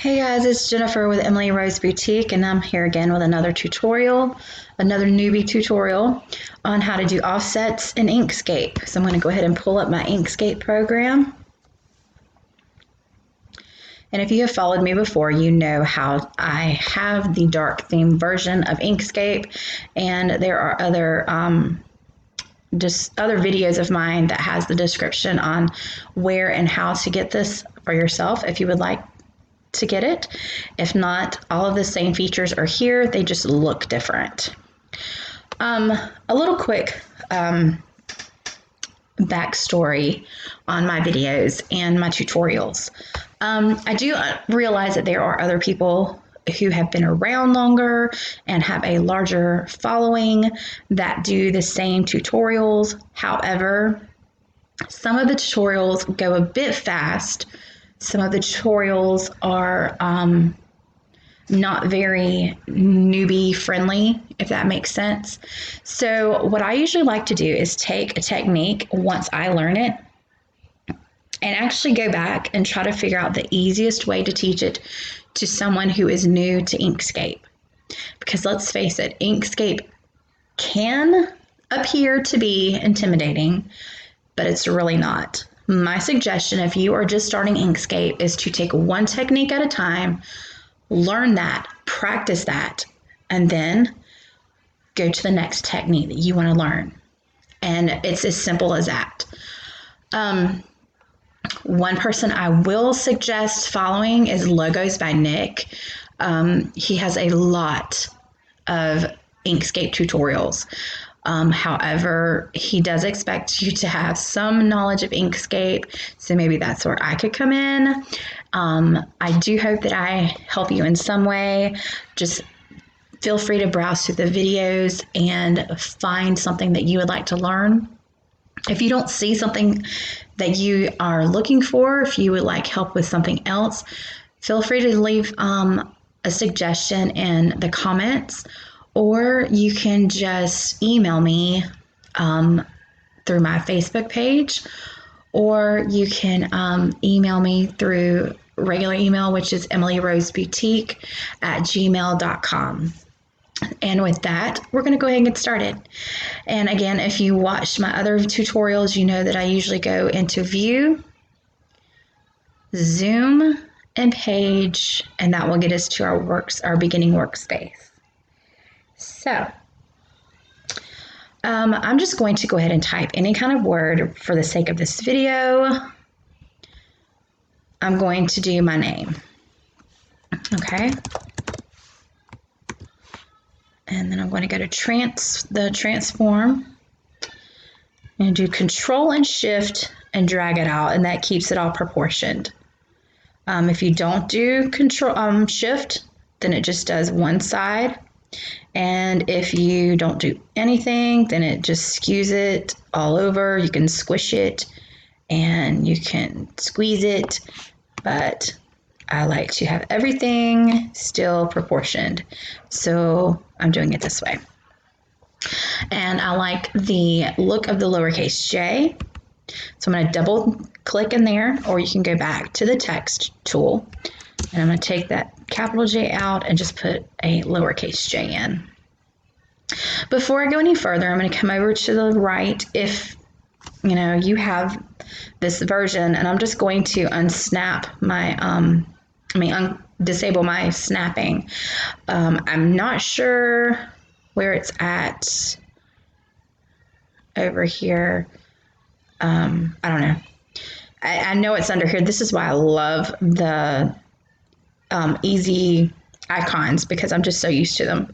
Hey guys, it's Jennifer with Emily Rose Boutique, and I'm here again with another tutorial, another newbie tutorial on how to do offsets in Inkscape. So I'm going to go ahead and pull up my Inkscape program. And if you have followed me before, you know how I have the dark theme version of Inkscape, and there are other just other videos of mine that has the description on where and how to get this for yourself if you would like to get it. If not, all of the same features are here, they just look different. A little quick backstory on my videos and my tutorials. I do realize that there are other people who have been around longer and have a larger following that do the same tutorials. However, some of the tutorials go a bit fast. Some of the tutorials are not very newbie friendly, if that makes sense. So what I usually like to do is take a technique once I learn it and actually go back and try to figure out the easiest way to teach it to someone who is new to Inkscape. Because let's face it, Inkscape can appear to be intimidating, but it's really not. My suggestion, if you are just starting Inkscape, is to take one technique at a time, learn that, practice that, and then go to the next technique that you want to learn. And it's as simple as that. One person I will suggest following is Logos by Nick. He has a lot of Inkscape tutorials. However, he does expect you to have some knowledge of Inkscape, so maybe that's where I could come in. I do hope that I help you in some way. Just feel free to browse through the videos and find something that you would like to learn. If you don't see something that you are looking for, if you would like help with something else, feel free to leave a suggestion in the comments. Or you can just email me through my Facebook page, or you can email me through regular email, which is emilyroseboutique@gmail.com. And with that, we're going to go ahead and get started. And again, if you watched my other tutorials, you know that I usually go into View, Zoom, and Page, and that will get us to our beginning workspace. So I'm just going to go ahead and type any kind of word for the sake of this video. I'm going to do my name. Okay. And then I'm going to go to the transform and do Control and Shift and drag it out, and that keeps it all proportioned. If you don't do Control Shift, then it just does one side. And if you don't do anything, then it just skews it all over. You can squish it and you can squeeze it, but I like to have everything still proportioned. So I'm doing it this way. And I like the look of the lowercase j. So I'm going to double click in there, or you can go back to the text tool. And I'm going to take that capital J out and just put a lowercase j in. Before I go any further, I'm going to come over to the right if you have this version, and I'm just going to unsnap my disable my snapping. I'm not sure where it's at over here. I don't know. I know it's under here. This is why I love the easy icons, because I'm just so used to them.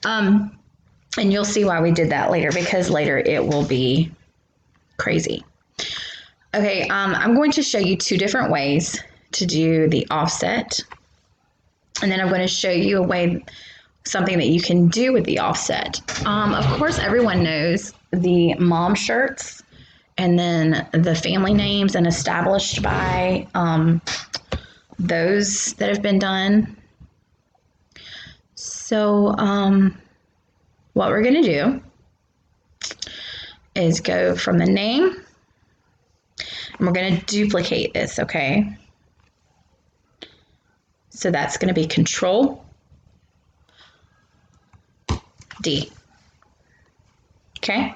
And you'll see why we did that later, because later it will be crazy. Okay, I'm going to show you two different ways to do the offset, and then I'm going to show you something that you can do with the offset. Of course, everyone knows the mom shirts and then the family names and established by those that have been done. So what we're going to do is go from the name, and we're going to duplicate this, okay? So that's going to be Control D. Okay.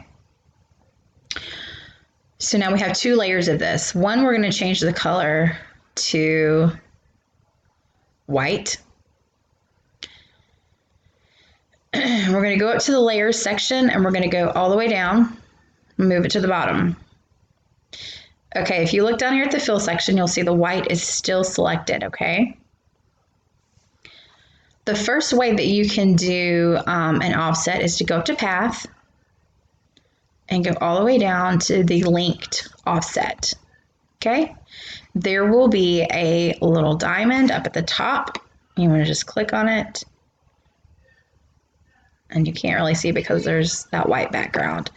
So now we have 2 layers of this. One, we're going to change the color to white. We're going to go up to the layers section and we're going to go all the way down, move it to the bottom. Okay, if you look down here at the fill section, you'll see the white is still selected, okay? The first way that you can do an offset is to go up to Path and go all the way down to the linked offset, okay? There will be a little diamond up at the top. You want to just click on it. And you can't really see because there's that white background.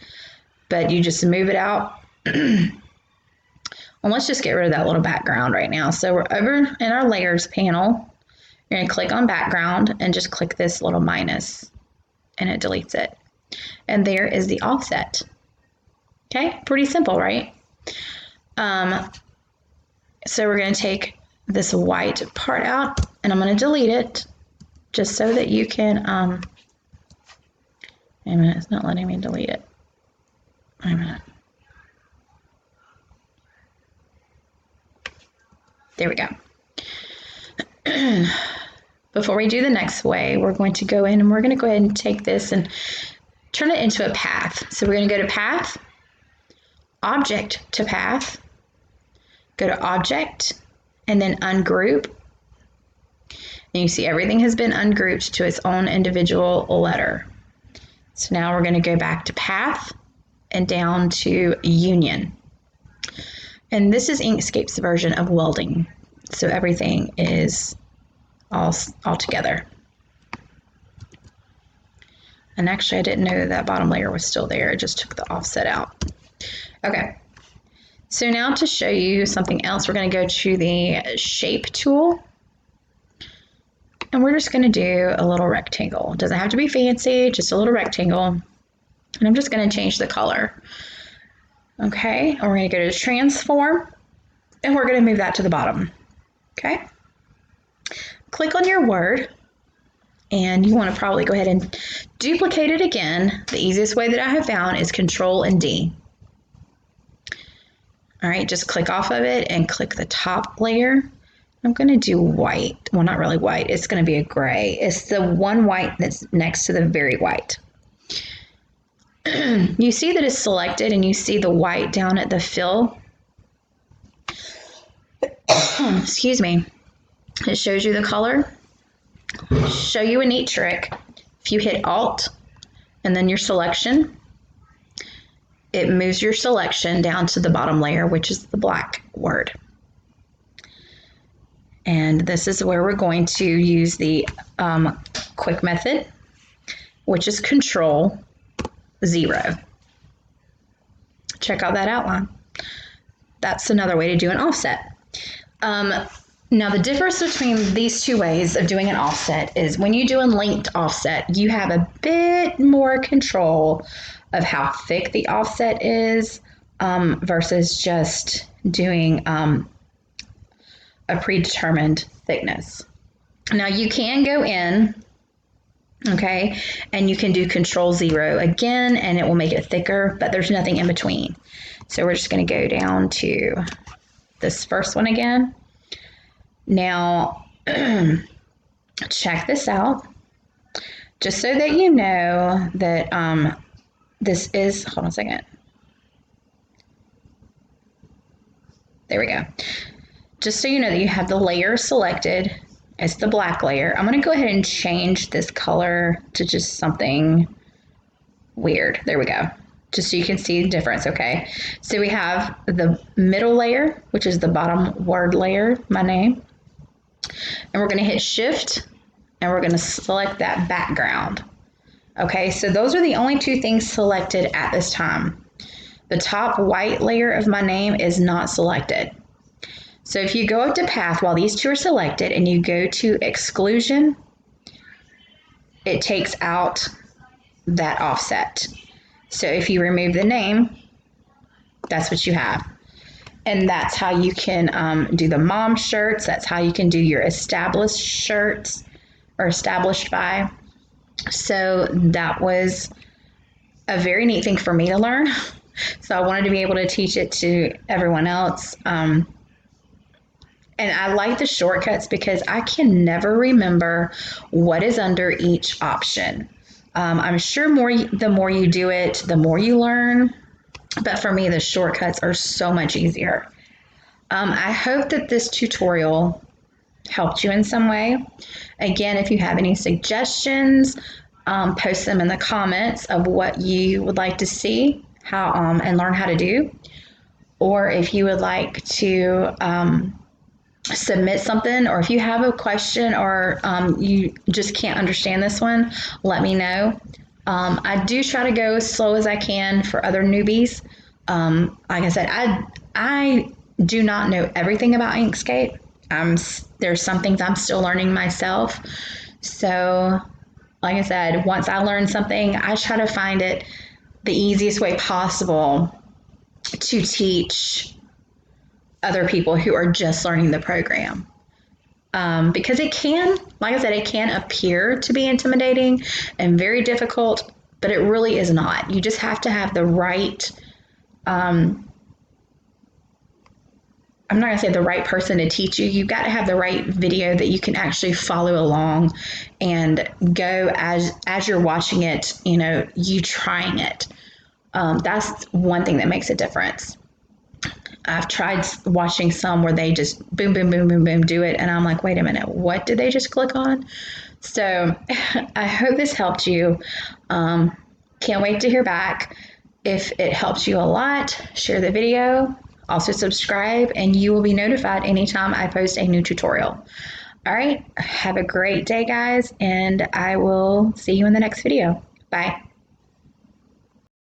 But you just move it out. Well, let's just get rid of that little background right now. So we're over in our layers panel. You're going to click on background and just click this little minus and it deletes it. And there is the offset. Okay, pretty simple, right? So we're going to take this white part out and I'm going to delete it just so that you can, wait a minute, it's not letting me delete it. Wait a minute. There we go. Before we do the next way, we're going to go in and we're going to go ahead and take this and turn it into a path. So we're going to go to Path, Object to Path, go to Object, and then Ungroup. And you see everything has been ungrouped to its own individual letter. So now we're going to go back to Path and down to Union. And this is Inkscape's version of welding. So everything is all together. And actually I didn't know that bottom layer was still there. I just took the offset out. Okay. So now to show you something else, we're going to go to the Shape tool. And we're just going to do a little rectangle. It doesn't have to be fancy, just a little rectangle. And I'm just going to change the color. Okay, and we're going to go to Transform, and we're going to move that to the bottom. Okay. Click on your word, and you want to probably go ahead and duplicate it again. The easiest way that I have found is Control and D. All right, just click off of it and click the top layer. I'm going to do white. Well, not really white. It's going to be a gray. It's the one white that's next to the very white. You see that it's selected and you see the white down at the fill. Excuse me. It shows you the color. Show you a neat trick. If you hit Alt and then your selection, it moves your selection down to the bottom layer, which is the black word. And this is where we're going to use the quick method, which is Control 0. Check out that outline. That's another way to do an offset. Now the difference between these 2 ways of doing an offset is when you do a linked offset, you have a bit more control of how thick the offset is versus just doing a predetermined thickness. Now you can go in, okay, and you can do Control 0 again and it will make it thicker, but there's nothing in between. So we're just going to go down to this first one again. Now check this out, just so that you know that this is, hold on a second. There we go. Just so you know that you have the layer selected as the black layer. I'm going to go ahead and change this color to just something weird. There we go. Just so you can see the difference, okay? So we have the middle layer, which is the bottom word layer, my name. And we're going to hit Shift, and we're going to select that background. Okay, so those are the only 2 things selected at this time. The top white layer of my name is not selected. So if you go up to Path while these 2 are selected and you go to Exclusion, it takes out that offset. So if you remove the name, that's what you have. And that's how you can do the mom shirts. That's how you can do your established shirts or established by. So that was a very neat thing for me to learn. So I wanted to be able to teach it to everyone else. And I like the shortcuts because I can never remember what is under each option. I'm sure the more you do it, the more you learn. But for me, the shortcuts are so much easier. I hope that this tutorial helped you in some way. Again, if you have any suggestions, post them in the comments of what you would like to see how and learn how to do. Or if you would like to submit something, or if you have a question or you just can't understand this one, let me know. I do try to go as slow as I can for other newbies. Like I said, I do not know everything about Inkscape. There's some things I'm still learning myself. So, like I said, once I learn something, I try to find it the easiest way possible to teach other people who are just learning the program. Because it can, like I said, it can appear to be intimidating and very difficult, but it really is not. You just have to have the right, I'm not going to say the right person to teach you. You've got to have the right video that you can actually follow along and go as you're watching it, you trying it. That's one thing that makes a difference. I've tried watching some where they just boom, boom, boom, boom, boom, do it. And I'm like, wait a minute, what did they just click on? So I hope this helped you. Can't wait to hear back. If it helps you a lot, share the video. Also subscribe, and you will be notified anytime I post a new tutorial. All right, have a great day, guys, and I will see you in the next video. Bye.